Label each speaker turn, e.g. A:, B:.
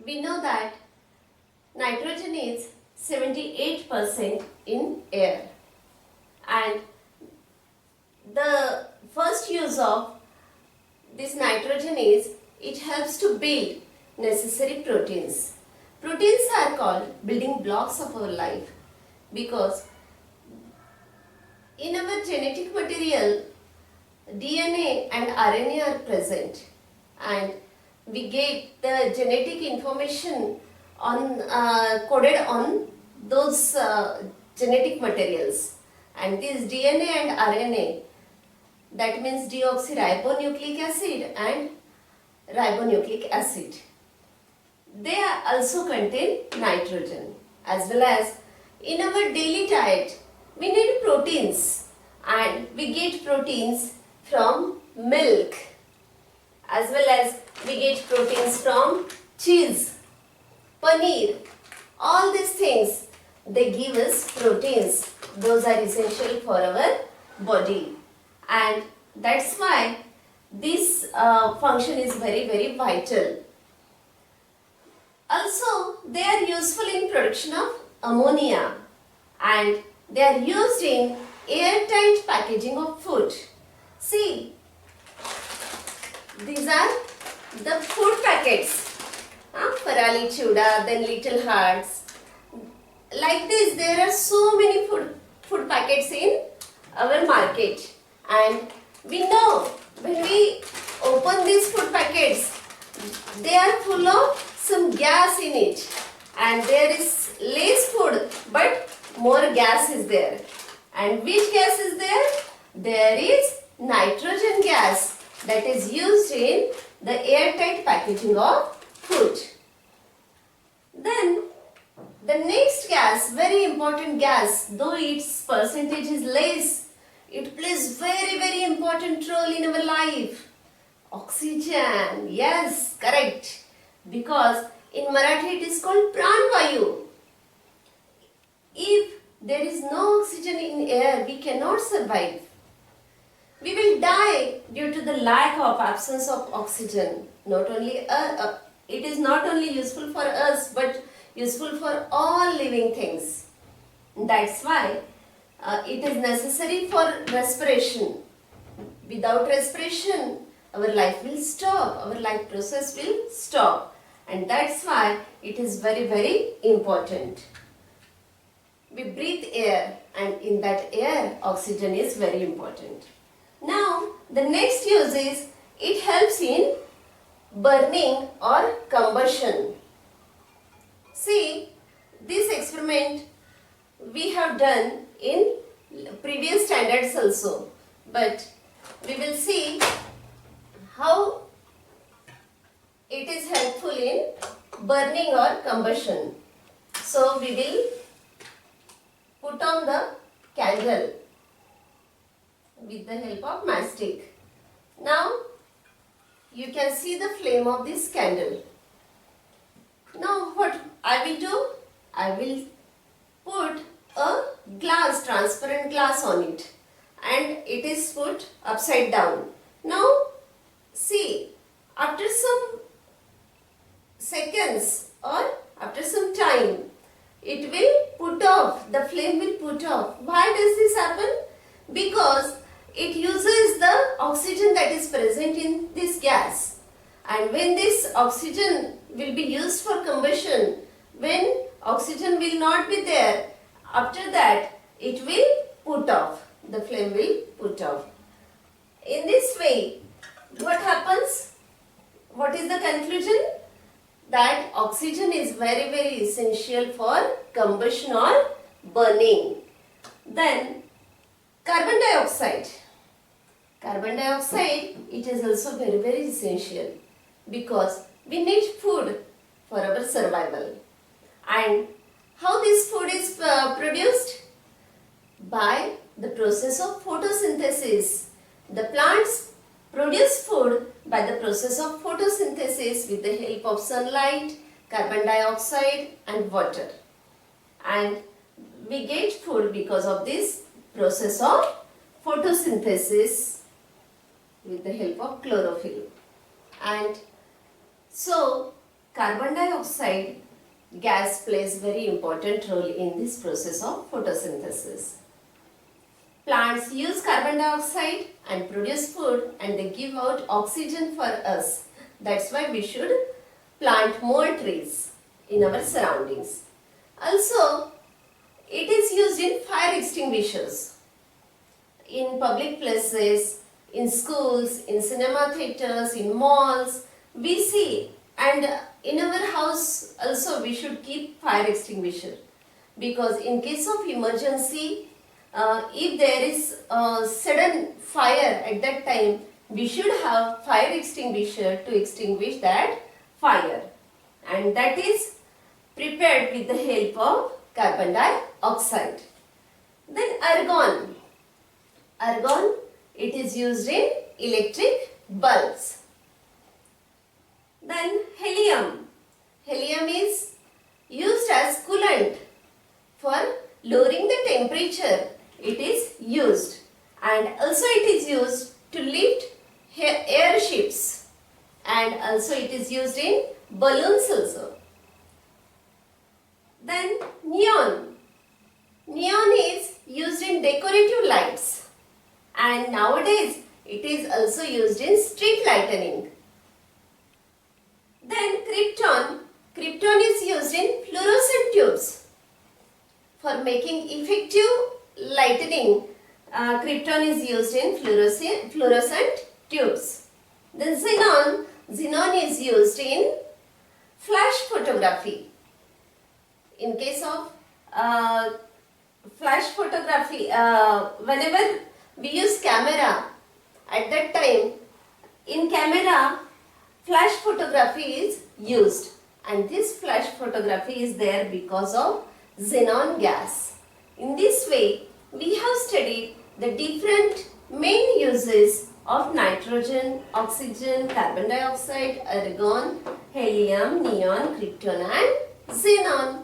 A: we know that nitrogen is 78% in air, and the first use of this nitrogen is it helps to build necessary proteins. Proteins are called building blocks of our life because in our genetic material DNA and RNA are present, and we get the genetic information on coded on those genetic materials, and this DNA and RNA, that means deoxyribonucleic acid and ribonucleic acid, they also contain nitrogen. As well as in our daily diet we need proteins, and we get proteins from milk, as well as we get proteins from cheese, paneer. All these things, they give us proteins. Those are essential for our body, and that's why this function is very vital. Also, they are useful in production of ammonia, and they are used in airtight packaging of food. See, these are the food packets. Farali Chuda, then Little Hearts. Like this, there are so many food packets in our market, and we know when we open these food packets, they are full of some gas in it, and there is less food but more gas is there. And which gas is there? There is nitrogen gas that is used in the airtight packaging of food. Then the next gas, very important gas, though its percentage is less, it plays very important role in our life. Oxygen, yes, correct. Because in Marathi it is called Pranvayu. If there is no oxygen in air, we cannot survive. We will die due to the lack of absence of oxygen. Not only it is not only useful for us, but useful for all living things. That's why it is necessary for respiration. Without respiration, our life will stop, our life process will stop, and that's why it is very important. We breathe air, and in that air, oxygen is very important. Now, the next use is it helps in burning or combustion. See, this experiment we have done in previous standards also, but we will see how it is helpful in burning or combustion. So we will put on the candle with the help of matchstick. Now you can see the flame of this candle. Now what I will do? I will put a glass, transparent glass on it, and it is put upside down. Now see, after some seconds or after some time, it will put off, the flame will put off. Why does this happen? Because it uses the oxygen that is present in this gas, and when this oxygen will be used for combustion, when oxygen will not be there, after that it will put off, the flame will put off. In this way, what happens? What is the conclusion? That oxygen is very essential for combustion or burning. Then carbon dioxide. Carbon dioxide, it is also very essential because we need food for our survival. And how this food is produced? By the process of photosynthesis. The plants produce food by the process of photosynthesis with the help of sunlight, carbon dioxide and water. And we get food because of this process of photosynthesis with the help of chlorophyll. And so carbon dioxide dioxide gas plays very important role in this process of photosynthesis. Plants use carbon dioxide and produce food, and they give out oxygen for us. That's why we should plant more trees in our surroundings. Also, it is used in fire extinguishers. In public places, in schools, in cinema theaters, in malls, we see, and in our house also we should keep fire extinguisher, because in case of emergency, if there is a sudden fire at that time, we should have fire extinguisher to extinguish that fire, and that is prepared with the help of carbon dioxide. Then argon. Argon, it is used in electric bulbs. Then helium. Helium is used as coolant for lowering the temperature. It is used, and also it is used to lift airships, and also it is used in balloons also. Then neon. Neon is used in decorative lights, and nowadays it is also used in street lighting. Then krypton. Krypton is used in fluorescent tubes. For making effective lightning, krypton is used in fluorescent tubes. Then xenon. Xenon is used in flash photography. In case of flash photography, whenever we use camera, at that time in camera flash photography is used, and this flash photography is there because of xenon gas. In this way, we have studied the different main uses of nitrogen, oxygen, carbon dioxide, argon, helium, neon, krypton and xenon.